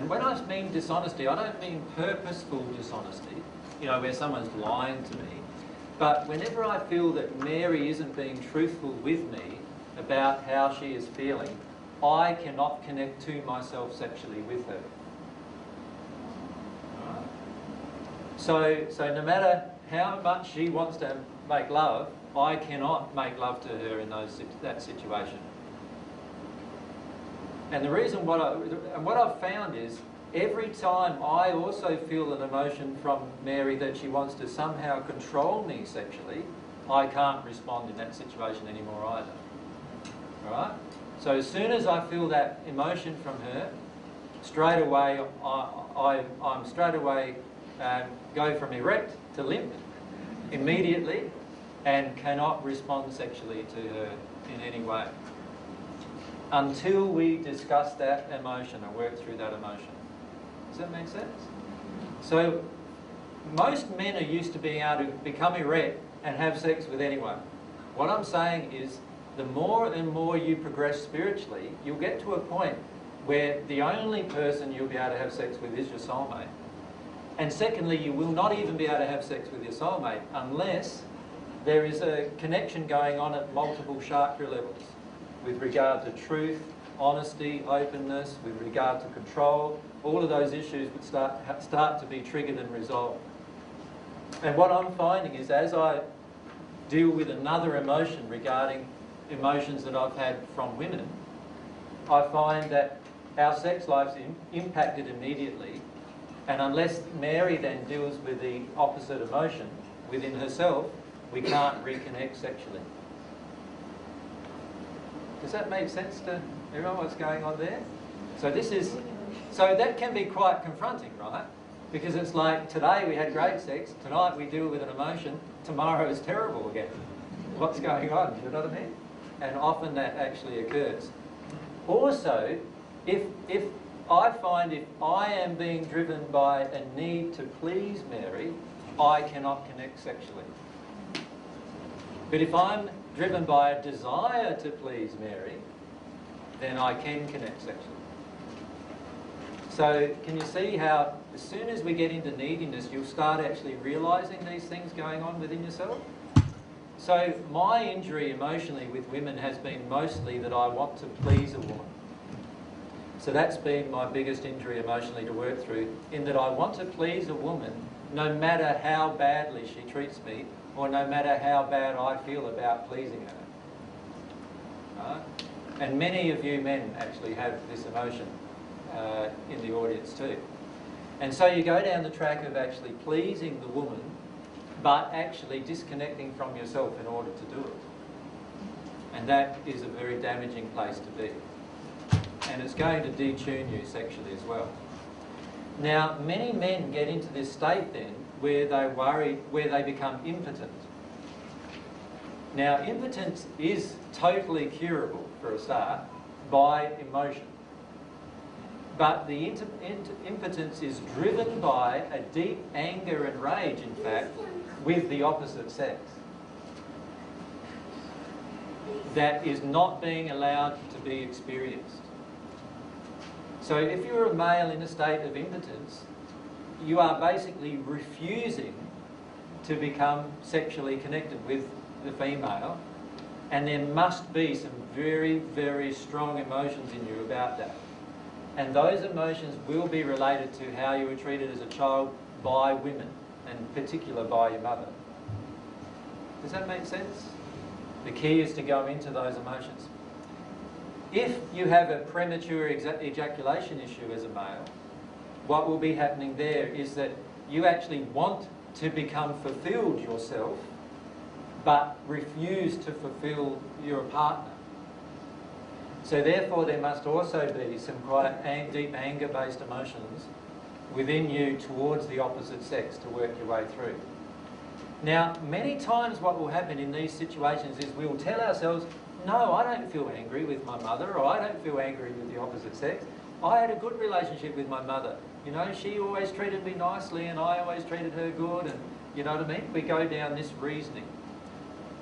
And when I mean dishonesty, I don't mean purposeful dishonesty, you know, where someone's lying to me. But whenever I feel that Mary isn't being truthful with me about how she is feeling, I cannot connect to myself sexually with her. So no matter how much she wants to make love, I cannot make love to her in that situation. And the reason what I've found is every time I also feel an emotion from Mary that she wants to somehow control me sexually, I can't respond in that situation anymore either. All right? So as soon as I feel that emotion from her, straight away I'm straight away go from erect to limp immediately and cannot respond sexually to her in any way until we discuss that emotion and work through that emotion. Does that make sense? So most men are used to being able to become erect and have sex with anyone. What I'm saying is the more and more you progress spiritually, you'll get to a point where the only person you'll be able to have sex with is your soulmate. And secondly, you will not even be able to have sex with your soulmate unless there is a connection going on at multiple chakra levels with regard to truth, honesty, openness, with regard to control. All of those issues would start to be triggered and resolved. And what I'm finding is as I deal with another emotion regarding emotions that I've had from women, I find that our sex life's impacted immediately, and unless Mary then deals with the opposite emotion within herself, we can't reconnect sexually. Does that make sense to everyone what's going on there? So that can be quite confronting, right? Because it's like today we had great sex, tonight we deal with an emotion, tomorrow is terrible again. What's going on? You know what I mean? And often that actually occurs. Also, if I find if I am being driven by a need to please Mary, I cannot connect sexually. But if I'm driven by a desire to please Mary, then I can connect sexually. So can you see how as soon as we get into neediness, you'll start actually realising these things going on within yourself? So my injury emotionally with women has been mostly that I want to please a woman. So that's been my biggest injury emotionally to work through, in that I want to please a woman no matter how badly she treats me or no matter how bad I feel about pleasing her. Right? And many of you men actually have this emotion in the audience too. And so you go down the track of actually pleasing the woman but actually disconnecting from yourself in order to do it. And that is a very damaging place to be. And it's going to detune you sexually as well. Now, many men get into this state then where they become impotent. Now, impotence is totally curable for a start by emotion. But the impotence is driven by a deep anger and rage, in fact, with the opposite sex that is not being allowed to be experienced. So if you're a male in a state of impotence, you are basically refusing to become sexually connected with the female, and there must be some very, very strong emotions in you about that. And those emotions will be related to how you were treated as a child by women, and in particular by your mother. Does that make sense? The key is to go into those emotions. If you have a premature ejaculation issue as a male, what will be happening there is that you actually want to become fulfilled yourself, but refuse to fulfill your partner. So therefore there must also be some quite deep anger-based emotions within you towards the opposite sex to work your way through. Now, many times what will happen in these situations is we will tell ourselves, no, I don't feel angry with my mother, or I don't feel angry with the opposite sex. I had a good relationship with my mother. You know, she always treated me nicely and I always treated her good, and you know what I mean? We go down this reasoning.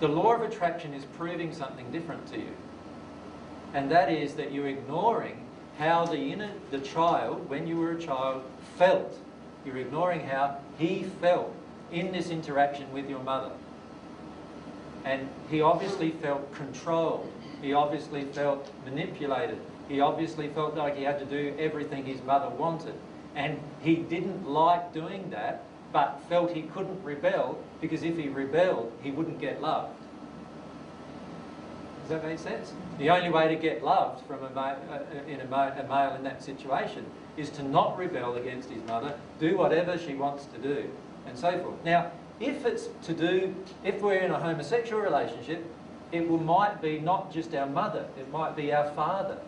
The law of attraction is proving something different to you. And that is that you're ignoring how the child, when you were a child, felt. You're ignoring how he felt in this interaction with your mother. And he obviously felt controlled. He obviously felt manipulated. He obviously felt like he had to do everything his mother wanted. And he didn't like doing that, but felt he couldn't rebel, because if he rebelled, he wouldn't get loved. Does that make sense? The only way to get loved from a male in that situation is to not rebel against his mother, do whatever she wants to do, and so forth. Now, if we're in a homosexual relationship, it might be not just our mother, it might be our father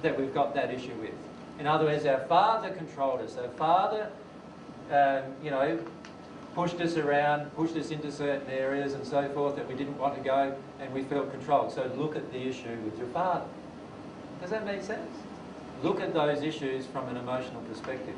that we've got that issue with. In other words, our father controlled us. Our father, pushed us around, pushed us into certain areas and so forth that we didn't want to go, and we felt controlled. So look at the issue with your father. Does that make sense? Look at those issues from an emotional perspective.